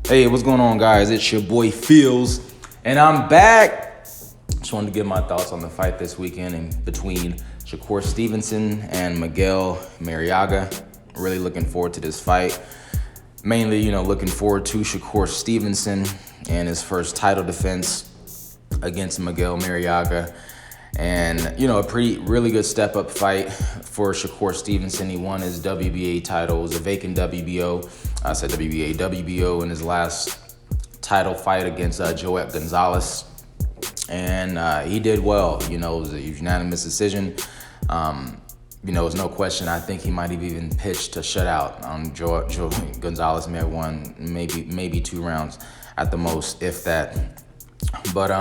Hey, what's going on, guys? It's your boy Feels, and I'm back. Just wanted to give my thoughts on the fight this weekend in between Shakur Stevenson and Miguel Marriaga. Really looking forward to this fight. Mainly, looking forward to Shakur Stevenson and his first title defense against Miguel Marriaga. And, a really good step-up fight for Shakur Stevenson. He won his WBA title. It was a vacant WBO. I said WBO in his last title fight against Joet Gonzalez. And he did well. It was a unanimous decision. There's no question. I think he might have even pitched a shutout. Joe Gonzalez may have won maybe 2 rounds at the most, if that. But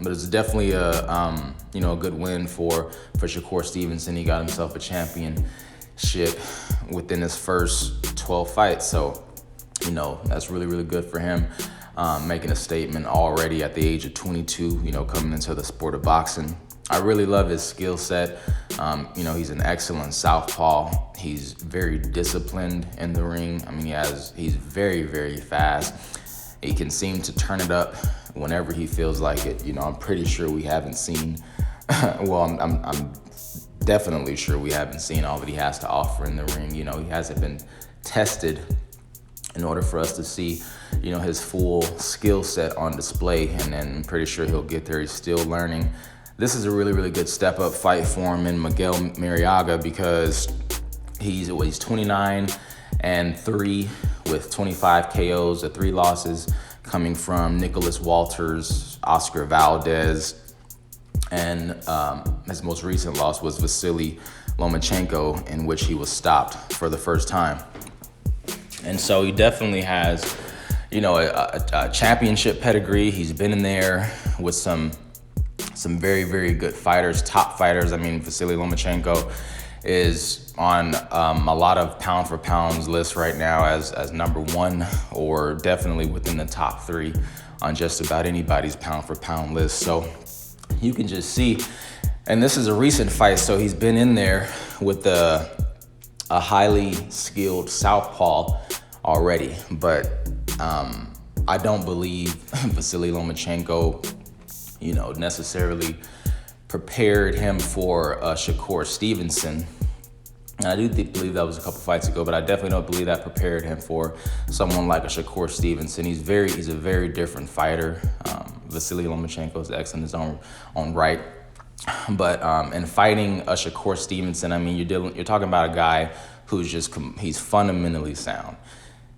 it's definitely a good win for Shakur Stevenson. He got himself a championship within his first 12 fights. So, that's really, really good for him. Making a statement already at the age of 22, coming into the sport of boxing. I really love his skill set. He's an excellent southpaw. He's very disciplined in the ring. He's very, very fast. He can seem to turn it up whenever he feels like it. I'm pretty sure we haven't seen, I'm definitely sure we haven't seen all that he has to offer in the ring. He hasn't been tested in order for us to see, his full skill set on display. And then I'm pretty sure he'll get there. He's still learning. This is a really, really good step-up fight for him in Miguel Marriaga because he's 29-3 with 25 KOs, 3 losses coming from Nicholas Walters, Oscar Valdez, and his most recent loss was Vasily Lomachenko, in which he was stopped for the first time. And so he definitely has, a championship pedigree. He's been in there with some very, very good fighters, top fighters. Vasily Lomachenko is on a lot of pound for pounds lists right now as number 1, or definitely within the top 3 on just about anybody's pound for pound list. So you can just see, and this is a recent fight, so he's been in there with a highly skilled southpaw already. But I don't believe Vasily Lomachenko, necessarily prepared him for Shakur Stevenson. And I do believe that was a couple fights ago, but I definitely don't believe that prepared him for someone like a Shakur Stevenson. He's a very different fighter. Vasily Lomachenko is excellent in his own right. But in fighting a Shakur Stevenson, you're talking about a guy who's he's fundamentally sound.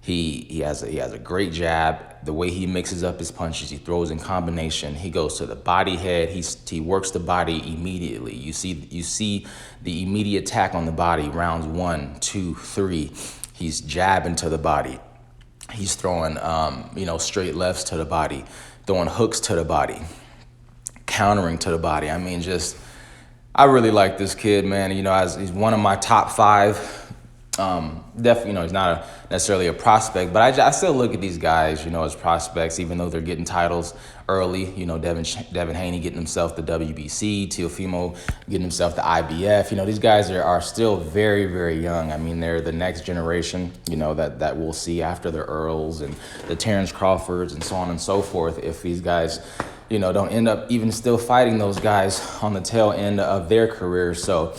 He has a great jab. The way he mixes up his punches, he throws in combination. He goes to the body head. He works the body immediately. You see the immediate attack on the body. Rounds 1, 2, 3. He's jabbing to the body. He's throwing straight lefts to the body, throwing hooks to the body, countering to the body. I really like this kid, man. He's one of my top 5. Definitely, he's not necessarily a prospect, but I still look at these guys, as prospects, even though they're getting titles early. Devin Haney getting himself the WBC, Teofimo getting himself the IBF. These guys are still very, very young. They're the next generation, that we'll see after the Earls and the Terrence Crawfords and so on and so forth. If these guys, don't end up even still fighting those guys on the tail end of their career. So,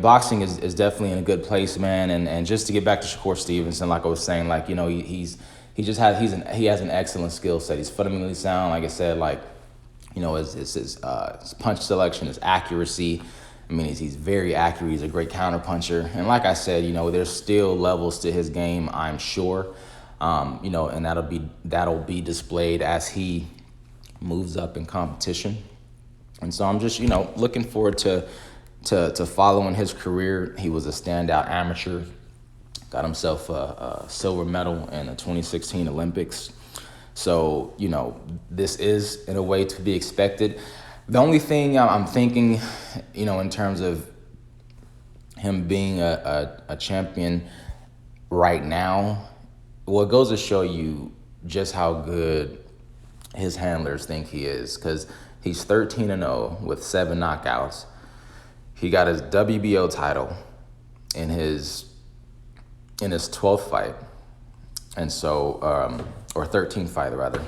boxing is definitely in a good place, man. And just to get back to Shakur Stevenson, like I was saying, he has an excellent skill set. He's fundamentally sound. Like I said, his punch selection, his accuracy. He's very accurate. He's a great counter puncher. And like I said, there's still levels to his game, I'm sure. And that'll be displayed as he moves up in competition. And so I'm just, looking forward to following his career. He was a standout amateur, got himself a silver medal in the 2016 Olympics. So, this is in a way to be expected. The only thing I'm thinking, in terms of him being a champion right now, well, it goes to show you just how good his handlers think he is, because he's 13-0 with 7 knockouts. He got his WBO title in his 12th fight. And so, or 13th fight rather.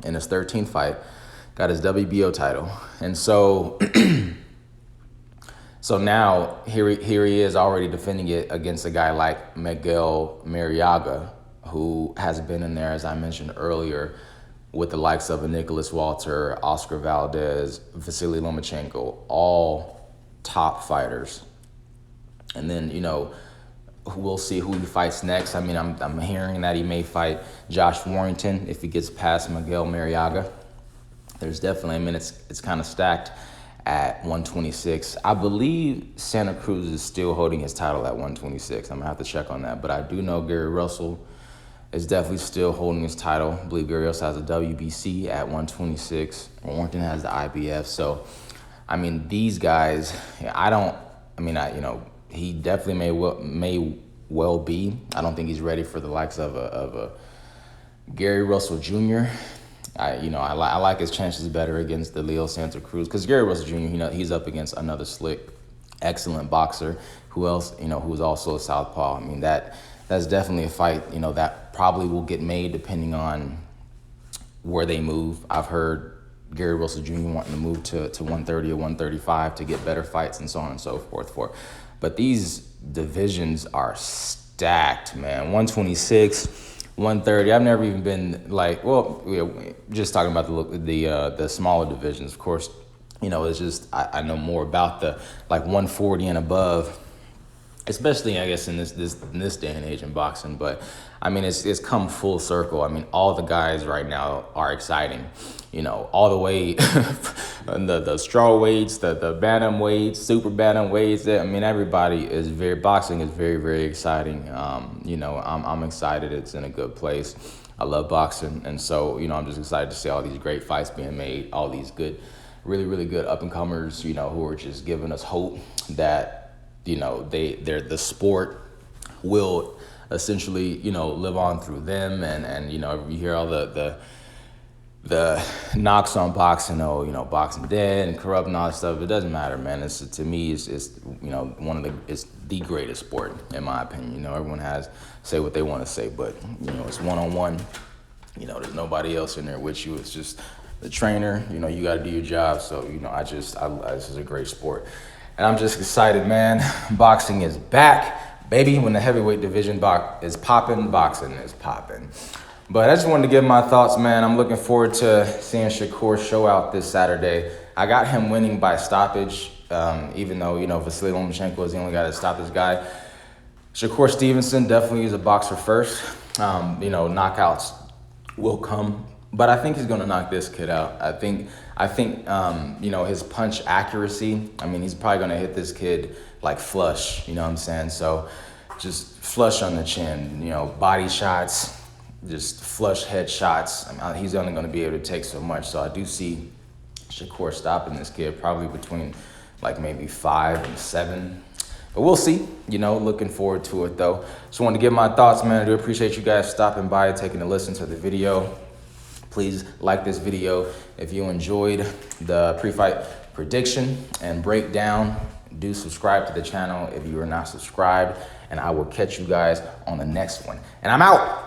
In his 13th fight, got his WBO title. And so so now here he is already defending it against a guy like Miguel Marriaga, who has been in there, as I mentioned earlier, with the likes of a Nicholas Walter, Oscar Valdez, Vasily Lomachenko, all top fighters. And then, you know, we'll see who he fights next. I mean, I'm hearing that he may fight Josh Warrington if he gets past Miguel Marriaga. There's definitely, I mean, it's kind of stacked at 126. I believe Santa Cruz is still holding his title at 126. I'm gonna have to check on that. But I do know Gary Russell is definitely still holding his title. I believe Gary Russell has a WBC at 126. Warrington has the IBF. So, I mean, these guys, he definitely may well be. I don't think he's ready for the likes of a Gary Russell Jr. I like his chances better against the Leo Santa Cruz, because Gary Russell Jr. He's up against another slick, excellent boxer who's also a southpaw. I mean, that's definitely a fight that probably will get made depending on where they move. I've heard Gary Russell Jr. wanting to move to 130 or 135 to get better fights and so on and so forth. But these divisions are stacked, man. 126, 130. I've never even been just talking about the smaller divisions. Of course, it's just I know more about the 140 and above, especially I guess in this day and age in boxing. But I mean, it's come full circle. I mean, all the guys right now are exciting. All the way the straw weights, the bantam weights, super bantam weights. I mean, everybody boxing is very, very exciting. I'm excited. It's in a good place. I love boxing. And so, I'm just excited to see all these great fights being made, all these good, really, really good up and comers, who are just giving us hope that, the sport will essentially, live on through them. And you hear all the knocks on boxing, boxing dead and corrupt and all that stuff. It doesn't matter, man. To me, it's it's the greatest sport, in my opinion. Everyone say what they want to say, but it's one-on-one. There's nobody else in there with you. It's just the trainer. You got to do your job. So this is a great sport, and I'm just excited, man. Boxing is back, baby. When the heavyweight division is popping, boxing is popping. But I just wanted to give my thoughts, man. I'm looking forward to seeing Shakur show out this Saturday. I got him winning by stoppage, even though, Vasily Lomachenko is the only guy that stopped this guy. Shakur Stevenson definitely is a boxer first. Knockouts will come, but I think he's going to knock this kid out. I think his punch accuracy, I mean, he's probably going to hit this kid flush, you know what I'm saying? So just flush on the chin, body shots, just flush head shots. I mean, he's only going to be able to take so much. So I do see Shakur stopping this kid probably between maybe 5 and 7. But we'll see. Looking forward to it, though. Just wanted to give my thoughts, man. I do appreciate you guys stopping by, taking a listen to the video. Please like this video if you enjoyed the pre-fight prediction and breakdown. Do subscribe to the channel if you are not subscribed. And I will catch you guys on the next one. And I'm out.